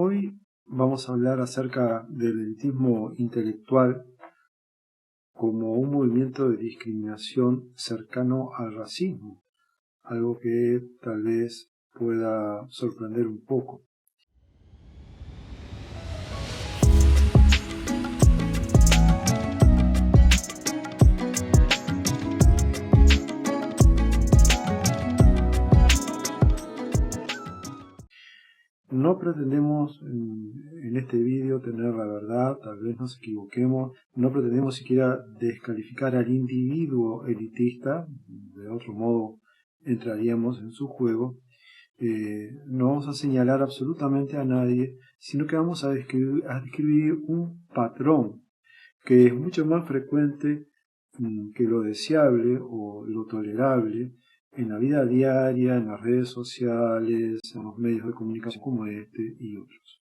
Hoy vamos a hablar acerca del elitismo intelectual como un movimiento de discriminación cercano al racismo, algo que tal vez pueda sorprender un poco. No pretendemos en este vídeo tener la verdad, tal vez nos equivoquemos, no pretendemos siquiera descalificar al individuo elitista, de otro modo entraríamos en su juego. No vamos a señalar absolutamente a nadie, sino que vamos a describir un patrón que es mucho más frecuente que lo deseable o lo tolerable en la vida diaria, en las redes sociales, en los medios de comunicación como este y otros.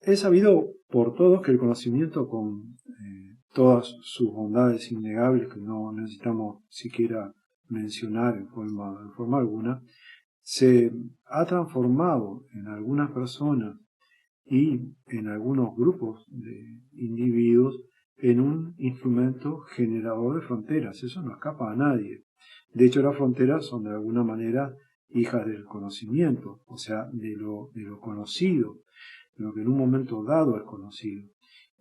Es sabido por todos que el conocimiento, con todas sus bondades innegables que no necesitamos siquiera mencionar en forma alguna, se ha transformado en algunas personas y en algunos grupos de individuos en un instrumento generador de fronteras. Eso no escapa a nadie. De hecho, las fronteras son de alguna manera hijas del conocimiento, o sea, de lo conocido, de lo que en un momento dado es conocido,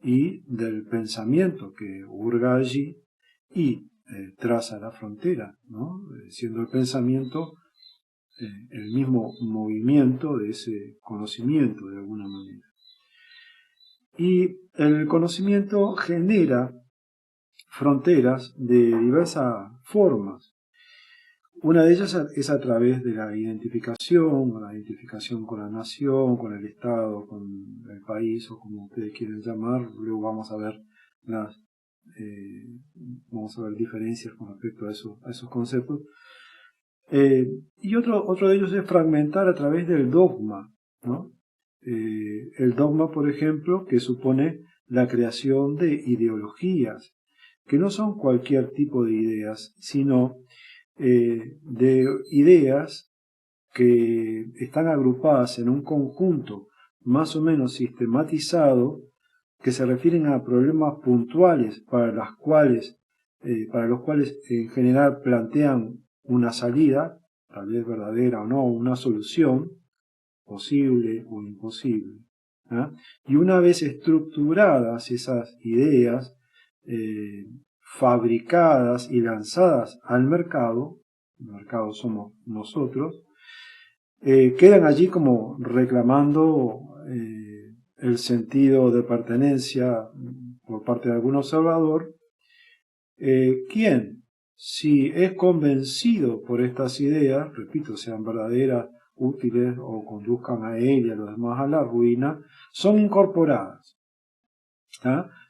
y del pensamiento que hurga allí y traza la frontera, ¿no? Siendo el pensamiento el mismo movimiento de ese conocimiento de alguna manera. Y el conocimiento genera fronteras de diversas formas. Una de ellas es a través de la identificación con la nación, con el Estado, con el país o como ustedes quieren llamar. Luego vamos a ver diferencias con respecto a esos conceptos. Y otro de ellos es fragmentar a través del dogma, ¿no? El dogma, por ejemplo, que supone la creación de ideologías, que no son cualquier tipo de ideas, sino de ideas que están agrupadas en un conjunto más o menos sistematizado, que se refieren a problemas puntuales para los cuales en general plantean una salida, tal vez verdadera o no, una solución posible o imposible. Y una vez estructuradas esas ideas, fabricadas y lanzadas al mercado, el mercado somos nosotros, quedan allí como reclamando el sentido de pertenencia por parte de algún observador, quien, si es convencido por estas ideas, repito, sean verdaderas, útiles o conduzcan a él y a los demás a la ruina, son incorporadas,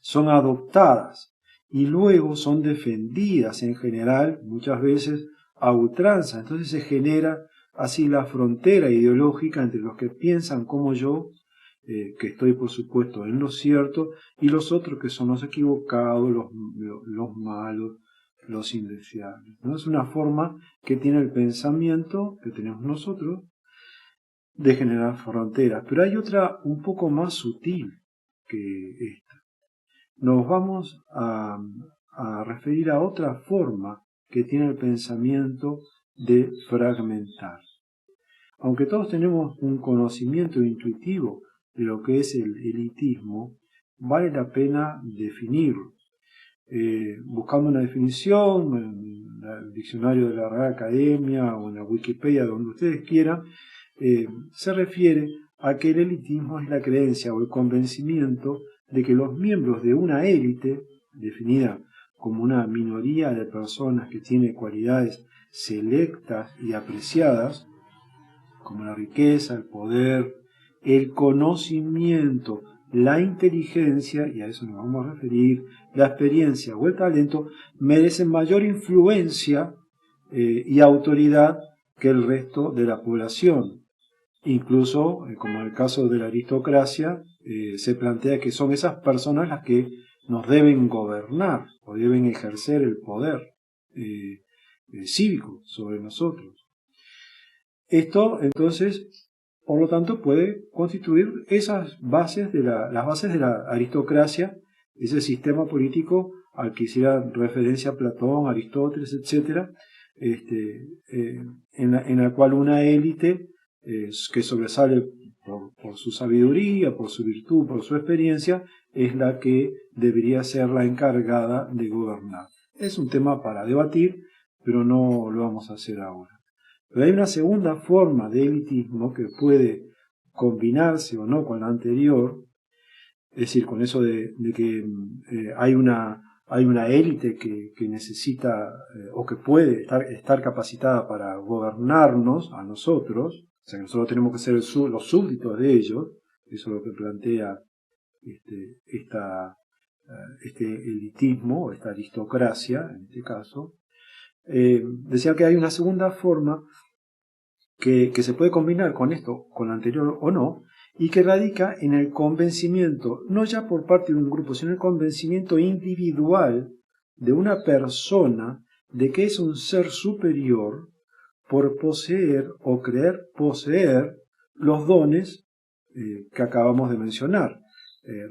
son adoptadas y luego son defendidas en general, muchas veces a ultranza. Entonces se genera así la frontera ideológica entre los que piensan como yo, que estoy por supuesto en lo cierto, y los otros que son los equivocados, los malos, los indeseables, ¿no? Es una forma que tiene el pensamiento que tenemos nosotros de generar fronteras, pero hay otra un poco más sutil que esta. Nos vamos a referir a otra forma que tiene el pensamiento de fragmentar. Aunque todos tenemos un conocimiento intuitivo de lo que es el elitismo, vale la pena definirlo. Buscando una definición en el diccionario de la Real Academia o en la Wikipedia, donde ustedes quieran, se refiere a que el elitismo es la creencia o el convencimiento de que los miembros de una élite, definida como una minoría de personas que tiene cualidades selectas y apreciadas, como la riqueza, el poder, el conocimiento, la inteligencia, y a eso nos vamos a referir, la experiencia o el talento, merecen mayor influencia y autoridad que el resto de la población. Incluso, como en el caso de la aristocracia, se plantea que son esas personas las que nos deben gobernar o deben ejercer el poder cívico sobre nosotros. Esto, entonces, por lo tanto puede constituir esas bases las bases de la aristocracia, ese sistema político al que hiciera referencia Platón, Aristóteles, etc., en la cual una élite que sobresale por su sabiduría, por su virtud, por su experiencia, es la que debería ser la encargada de gobernar. Es un tema para debatir, pero no lo vamos a hacer ahora. Pero hay una segunda forma de elitismo que puede combinarse o no con la anterior, es decir, con eso de que hay una élite que necesita o que puede estar capacitada para gobernarnos a nosotros, o sea que nosotros tenemos que ser los súbditos de ellos. Eso es lo que plantea este elitismo, o esta aristocracia en este caso. Decía que hay una segunda forma que se puede combinar con esto, con lo anterior o no, y que radica en el convencimiento, no ya por parte de un grupo, sino el convencimiento individual de una persona de que es un ser superior por poseer o creer poseer los dones que acabamos de mencionar.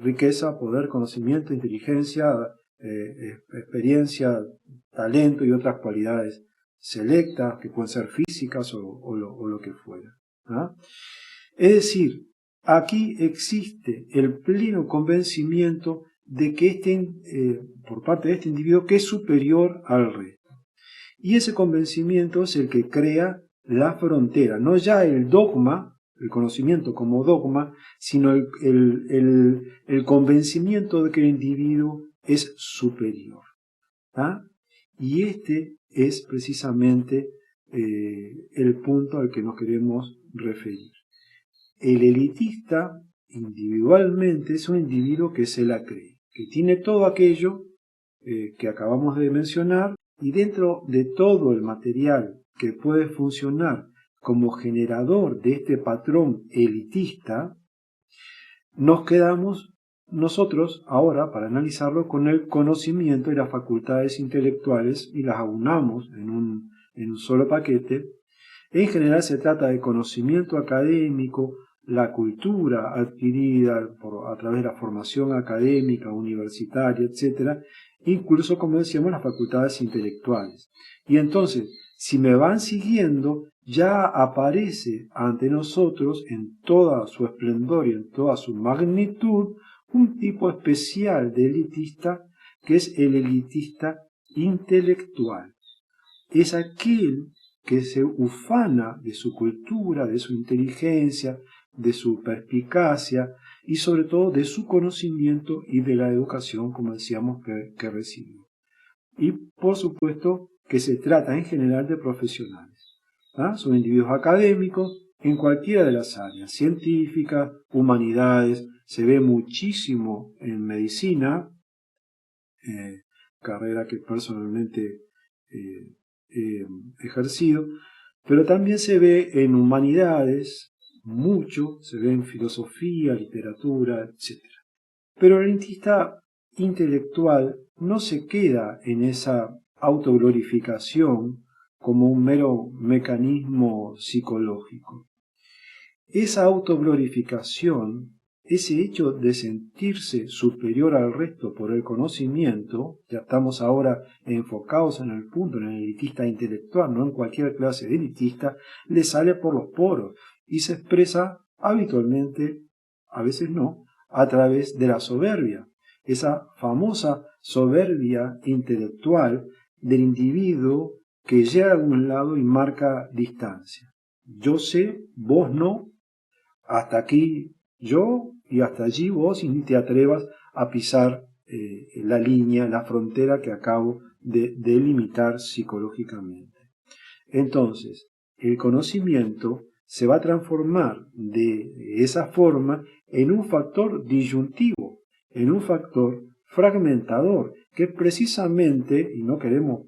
Riqueza, poder, conocimiento, inteligencia, experiencia, talento y otras cualidades selectas que pueden ser físicas o lo que fuera. ¿Ah? Es decir, aquí existe el pleno convencimiento de que por parte de este individuo que es superior al resto. Y ese convencimiento es el que crea la frontera, no ya el dogma, el conocimiento como dogma, sino el convencimiento de que el individuo es superior. ¿Ah? Y este es precisamente el punto al que nos queremos referir. El elitista individualmente es un individuo que se la cree, que tiene todo aquello que acabamos de mencionar, y dentro de todo el material que puede funcionar como generador de este patrón elitista, nos quedamos nosotros ahora, para analizarlo, con el conocimiento y las facultades intelectuales y las aunamos en un solo paquete. En general se trata de conocimiento académico, la cultura adquirida a través de la formación académica, universitaria, etc., incluso, como decíamos, las facultades intelectuales. Y entonces, si me van siguiendo, ya aparece ante nosotros en toda su esplendor y en toda su magnitud un tipo especial de elitista, que es el elitista intelectual. Es aquel que se ufana de su cultura, de su inteligencia, de su perspicacia y sobre todo de su conocimiento y de la educación, como decíamos, que recibe. Y por supuesto que se trata en general de profesionales. ¿Ah? Son individuos académicos en cualquiera de las áreas, científicas, humanidades, se ve muchísimo en medicina, carrera que personalmente he ejercido, pero también se ve en humanidades, mucho, se ve en filosofía, literatura, etc. Pero el elitista intelectual no se queda en esa autoglorificación como un mero mecanismo psicológico. Esa autoglorificación, ese hecho de sentirse superior al resto por el conocimiento, ya estamos ahora enfocados en el punto, en el elitista intelectual, no en cualquier clase de elitista, le sale por los poros y se expresa habitualmente, a veces no, a través de la soberbia, esa famosa soberbia intelectual del individuo que llega a algún lado y marca distancia. Yo sé, vos no, hasta aquí yo y hasta allí vos, y ni te atrevas a pisar la línea, la frontera que acabo de delimitar psicológicamente. Entonces, el conocimiento se va a transformar de esa forma en un factor disyuntivo, en un factor fragmentador, que precisamente, y no queremos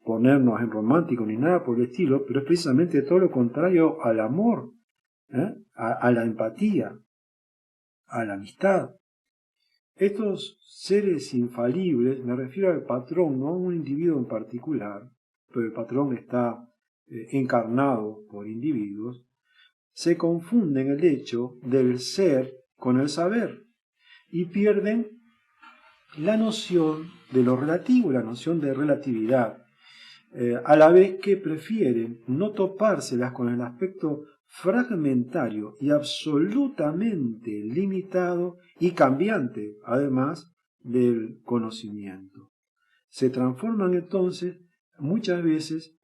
ponernos en romántico ni nada por el estilo, pero es precisamente todo lo contrario al amor, a la empatía, a la amistad. Estos seres infalibles, me refiero al patrón, no a un individuo en particular, pero el patrón está encarnado por individuos, se confunden el hecho del ser con el saber y pierden la noción de lo relativo, la noción de relatividad, a la vez que prefieren no topárselas con el aspecto fragmentario y absolutamente limitado y cambiante, además, del conocimiento. Se transforman entonces muchas veces,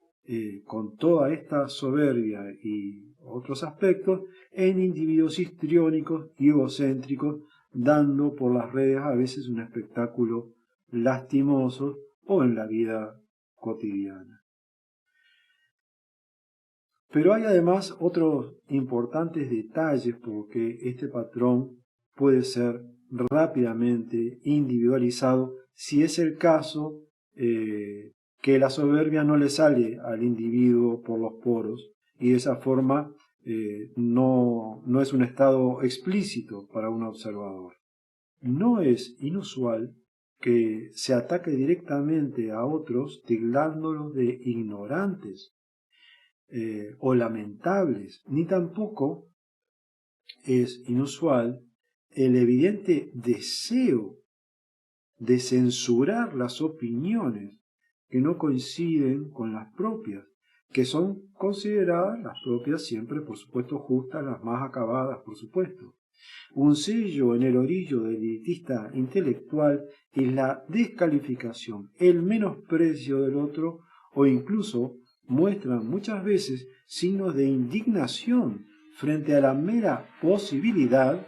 con toda esta soberbia y otros aspectos, en individuos histriónicos y egocéntricos, dando por las redes a veces un espectáculo lastimoso o en la vida cotidiana. Pero hay además otros importantes detalles porque este patrón puede ser rápidamente individualizado si es el caso que la soberbia no le sale al individuo por los poros y de esa forma no es un estado explícito para un observador. No es inusual que se ataque directamente a otros tildándolos de ignorantes o lamentables, ni tampoco es inusual el evidente deseo de censurar las opiniones que no coinciden con las propias, que son consideradas las propias siempre, por supuesto, justas, las más acabadas, por supuesto. Un sello en el orillo del elitista intelectual es la descalificación, el menosprecio del otro o incluso muestran muchas veces signos de indignación frente a la mera posibilidad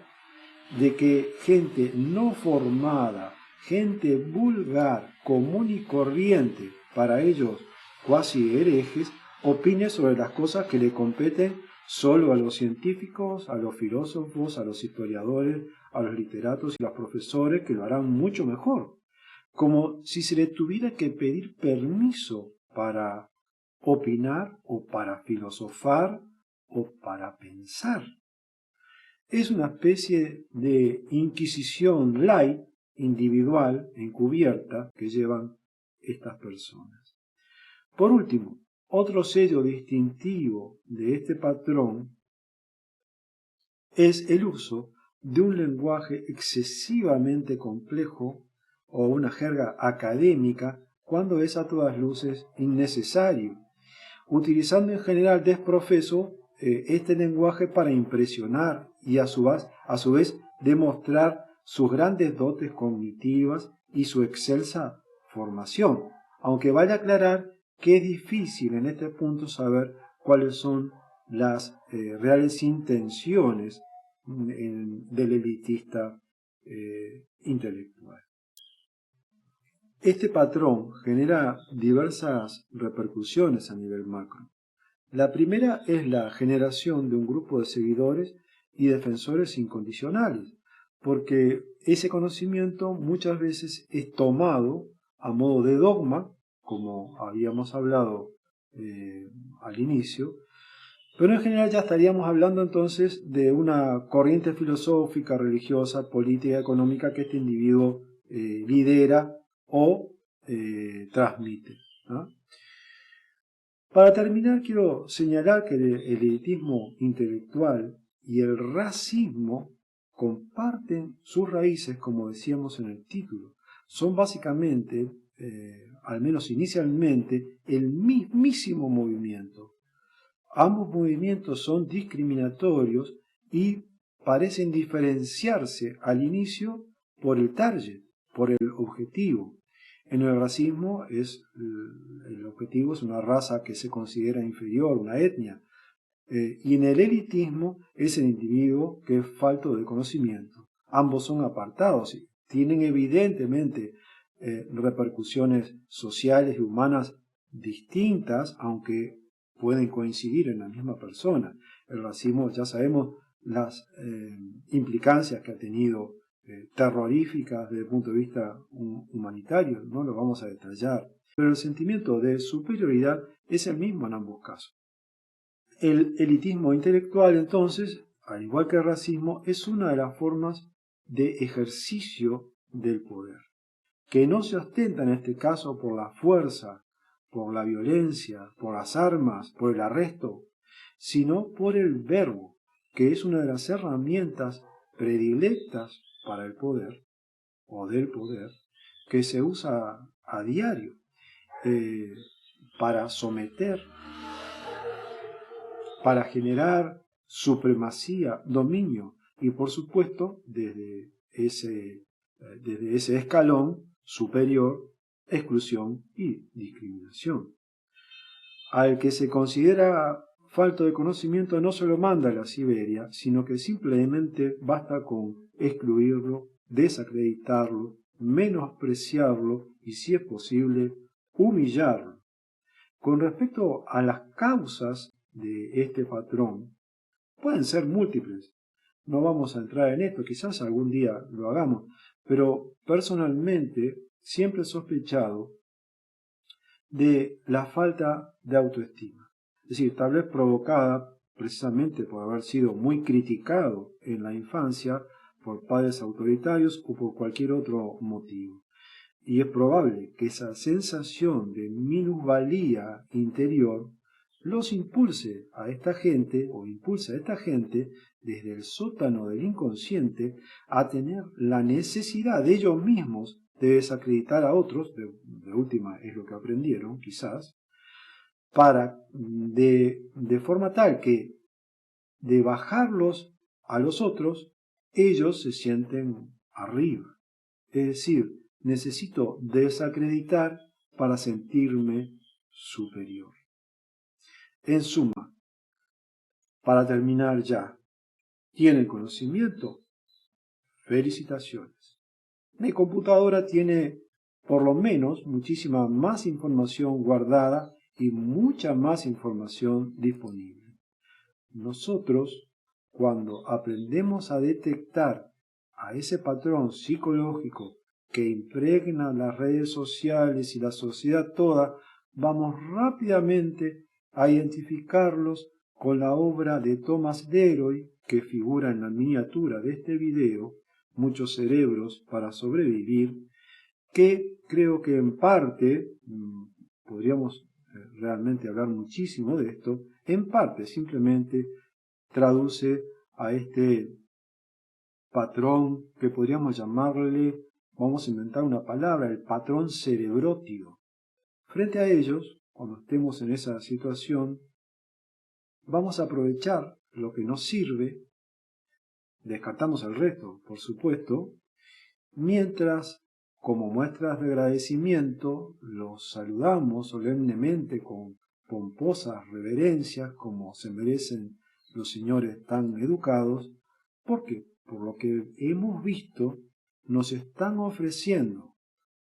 de que gente no formada, gente vulgar, común y corriente, para ellos cuasi herejes, opine sobre las cosas que le competen solo a los científicos, a los filósofos, a los historiadores, a los literatos y a los profesores, que lo harán mucho mejor, como si se le tuviera que pedir permiso para opinar o para filosofar o para pensar. Es una especie de inquisición light, individual, encubierta, que llevan estas personas. Por último, otro sello distintivo de este patrón es el uso de un lenguaje excesivamente complejo o una jerga académica cuando es a todas luces innecesario, utilizando en general desprofeso este lenguaje para impresionar y a su vez demostrar sus grandes dotes cognitivas y su excelsa formación, aunque vale aclarar que es difícil en este punto saber cuáles son las reales intenciones del elitista intelectual. Este patrón genera diversas repercusiones a nivel macro. La primera es la generación de un grupo de seguidores y defensores incondicionales, porque ese conocimiento muchas veces es tomado a modo de dogma, como habíamos hablado al inicio, pero en general ya estaríamos hablando entonces de una corriente filosófica, religiosa, política, económica que este individuo lidera o transmite, ¿no? Para terminar, quiero señalar que el elitismo intelectual y el racismo comparten sus raíces, como decíamos en el título. Son básicamente, al menos inicialmente, el mismísimo movimiento. Ambos movimientos son discriminatorios y parecen diferenciarse al inicio por el target, por el objetivo. En el racismo el objetivo es una raza que se considera inferior, una etnia, y en el elitismo es el individuo que es falto de conocimiento. Ambos son apartados y tienen evidentemente repercusiones sociales y humanas distintas, aunque pueden coincidir en la misma persona. El racismo, ya sabemos las implicancias que ha tenido terroríficas desde el punto de vista humanitario, no lo vamos a detallar, pero el sentimiento de superioridad es el mismo en ambos casos. El elitismo intelectual, entonces, al igual que el racismo, es una de las formas de ejercicio del poder, que no se ostenta en este caso por la fuerza, por la violencia, por las armas, por el arresto, sino por el verbo, que es una de las herramientas predilectas para el poder, o del poder, que se usa a diario para someter, para generar supremacía, dominio, y por supuesto desde ese escalón superior, exclusión y discriminación. Al que se considera falto de conocimiento no se lo manda a la Siberia, sino que simplemente basta con excluirlo, desacreditarlo, menospreciarlo y, si es posible, humillarlo. Con respecto a las causas de este patrón, pueden ser múltiples. No vamos a entrar en esto, quizás algún día lo hagamos, pero personalmente siempre he sospechado de la falta de autoestima. Es decir, tal vez provocada precisamente por haber sido muy criticado en la infancia por padres autoritarios o por cualquier otro motivo. Y es probable que esa sensación de minusvalía interior los impulse a esta gente, o impulse a esta gente, desde el sótano del inconsciente, a tener la necesidad de ellos mismos de desacreditar a otros, de última es lo que aprendieron, quizás, de forma tal que de bajarlos a los otros, ellos se sienten arriba. Es decir, necesito desacreditar para sentirme superior. En suma, para terminar ya, ¿tienen conocimiento? Felicitaciones. Mi computadora tiene por lo menos muchísima más información guardada y mucha más información disponible. Nosotros, cuando aprendemos a detectar a ese patrón psicológico que impregna las redes sociales y la sociedad toda, vamos rápidamente a identificarlos con la obra de Thomas Leroy, que figura en la miniatura de este video, Muchos cerebros para sobrevivir, que creo que en parte, podríamos realmente hablar muchísimo de esto, en parte simplemente traduce a este patrón que podríamos llamarle, vamos a inventar una palabra, el patrón cerebrótico. Frente a ellos, cuando estemos en esa situación, vamos a aprovechar lo que nos sirve, descartamos el resto, por supuesto, mientras, como muestras de agradecimiento, los saludamos solemnemente con pomposas reverencias, como se merecen los señores tan educados, porque, por lo que hemos visto, nos están ofreciendo,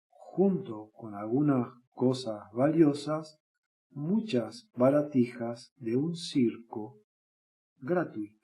junto con algunas cosas valiosas, muchas baratijas de un circo gratuito.